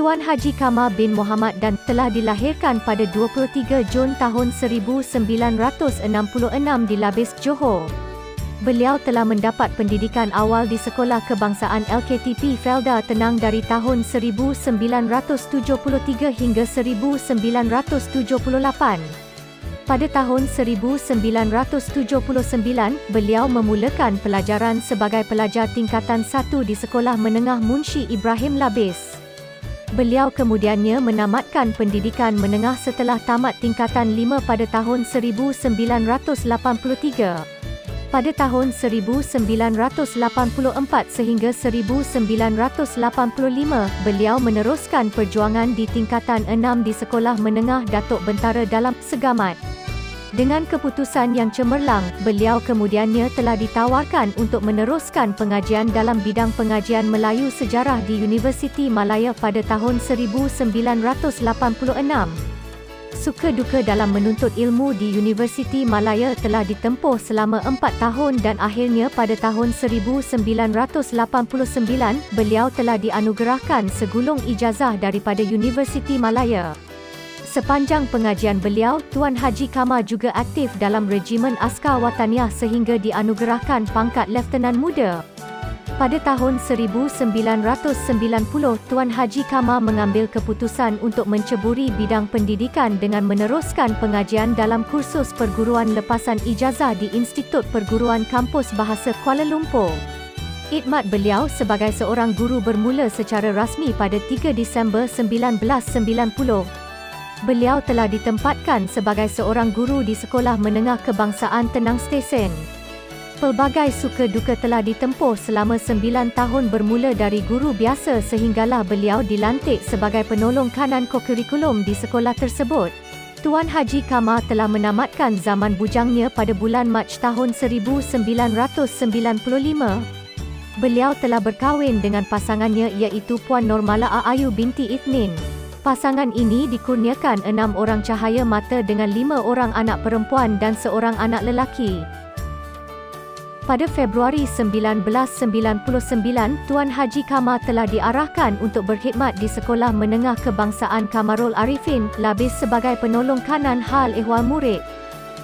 Tuan Haji Kamal bin Mohamad dan telah dilahirkan pada 23 Jun tahun 1966 di Labis, Johor. Beliau telah mendapat pendidikan awal di Sekolah Kebangsaan LKTP Felda Tenang dari tahun 1973 hingga 1978. Pada tahun 1979, beliau memulakan pelajaran sebagai pelajar tingkatan 1 di Sekolah Menengah Munshi Ibrahim Labis. Beliau kemudiannya menamatkan pendidikan menengah setelah tamat tingkatan 5 pada tahun 1983. Pada tahun 1984 sehingga 1985, beliau meneruskan perjuangan di tingkatan 6 di Sekolah Menengah Datuk Bentara Dalam, Segamat. Dengan keputusan yang cemerlang, beliau kemudiannya telah ditawarkan untuk meneruskan pengajian dalam bidang pengajian Melayu Sejarah di Universiti Malaya pada tahun 1986. Suka duka dalam menuntut ilmu di Universiti Malaya telah ditempuh selama 4 tahun dan akhirnya pada tahun 1989, beliau telah dianugerahkan segulung ijazah daripada Universiti Malaya. Sepanjang pengajian beliau, Tuan Haji Kamal juga aktif dalam Regimen Askar Wataniah sehingga dianugerahkan pangkat Lieutenant Muda. Pada tahun 1990, Tuan Haji Kamal mengambil keputusan untuk menceburi bidang pendidikan dengan meneruskan pengajian dalam kursus perguruan lepasan ijazah di Institut Perguruan Kampus Bahasa Kuala Lumpur. Khidmat beliau sebagai seorang guru bermula secara rasmi pada 3 Disember 1990. Beliau telah ditempatkan sebagai seorang guru di Sekolah Menengah Kebangsaan Tenang Stesen. Pelbagai suka duka telah ditempuh selama 9 tahun bermula dari guru biasa sehinggalah beliau dilantik sebagai penolong kanan kokurikulum di sekolah tersebut. Tuan Haji Kamal telah menamatkan zaman bujangnya pada bulan Mac tahun 1995. Beliau telah berkahwin dengan pasangannya iaitu Puan Normala Ayu binti Ithnin. Pasangan ini dikurniakan 6 orang cahaya mata dengan 5 orang anak perempuan dan seorang anak lelaki. Pada Februari 1999, Tuan Haji Kamal telah diarahkan untuk berkhidmat di Sekolah Menengah Kebangsaan Kamarul Arifin, Labis sebagai penolong kanan hal ehwal murid.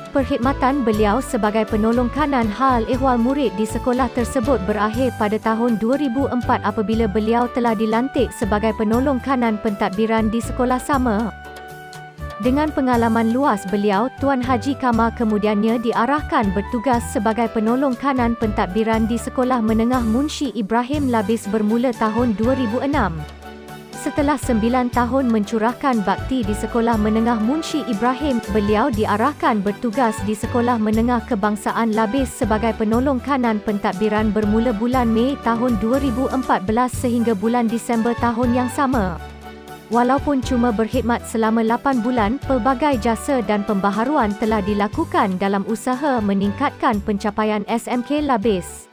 Perkhidmatan beliau sebagai penolong kanan hal ehwal murid di sekolah tersebut berakhir pada tahun 2004 apabila beliau telah dilantik sebagai penolong kanan pentadbiran di sekolah sama. Dengan pengalaman luas beliau, Tuan Haji Kamal kemudiannya diarahkan bertugas sebagai penolong kanan pentadbiran di Sekolah Menengah Munshi Ibrahim Labis bermula tahun 2006. Setelah 9 tahun mencurahkan bakti di Sekolah Menengah Munshi Ibrahim, beliau diarahkan bertugas di Sekolah Menengah Kebangsaan Labis sebagai penolong kanan pentadbiran bermula bulan Mei tahun 2014 sehingga bulan Disember tahun yang sama. Walaupun cuma berkhidmat selama 8 bulan, pelbagai jasa dan pembaharuan telah dilakukan dalam usaha meningkatkan pencapaian SMK Labis.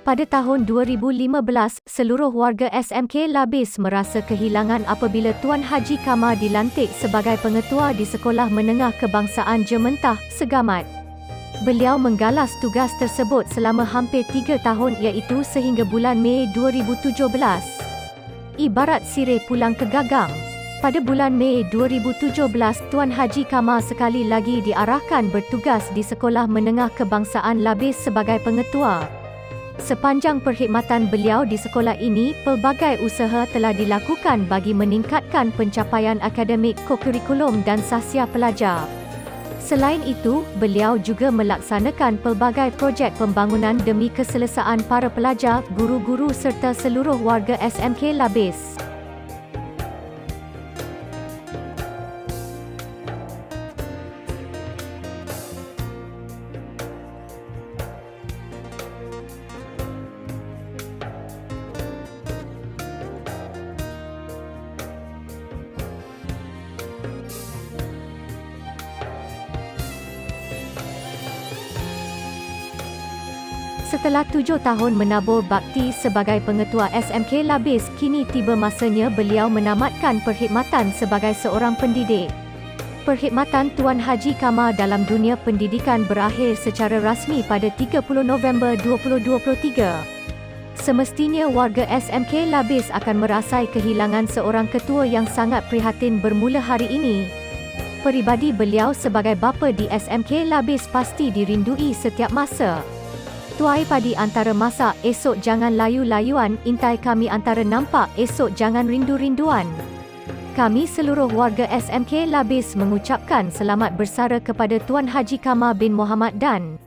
Pada tahun 2015, seluruh warga SMK Labis merasa kehilangan apabila Tuan Haji Kamal dilantik sebagai pengetua di Sekolah Menengah Kebangsaan Jementah, Segamat. Beliau menggalas tugas tersebut selama hampir 3 tahun iaitu sehingga bulan Mei 2017. Ibarat sirih pulang ke gagang. Pada bulan Mei 2017, Tuan Haji Kamal sekali lagi diarahkan bertugas di Sekolah Menengah Kebangsaan Labis sebagai pengetua. Sepanjang perkhidmatan beliau di sekolah ini, pelbagai usaha telah dilakukan bagi meningkatkan pencapaian akademik kokurikulum dan sahsia pelajar. Selain itu, beliau juga melaksanakan pelbagai projek pembangunan demi keselesaan para pelajar, guru-guru serta seluruh warga SMK Labis. Setelah 7 tahun menabur bakti sebagai pengetua SMK Labis, kini tiba masanya beliau menamatkan perkhidmatan sebagai seorang pendidik. Perkhidmatan Tuan Haji Kamal dalam dunia pendidikan berakhir secara rasmi pada 30 November 2023. Semestinya warga SMK Labis akan merasai kehilangan seorang ketua yang sangat prihatin bermula hari ini. Peribadi beliau sebagai bapa di SMK Labis pasti dirindui setiap masa. Tuai padi antara masak, esok jangan layu-layuan, intai kami antara nampak, esok jangan rindu-rinduan. Kami seluruh warga SMK Labis mengucapkan selamat bersara kepada Tuan Haji Kamal bin Mohamad dan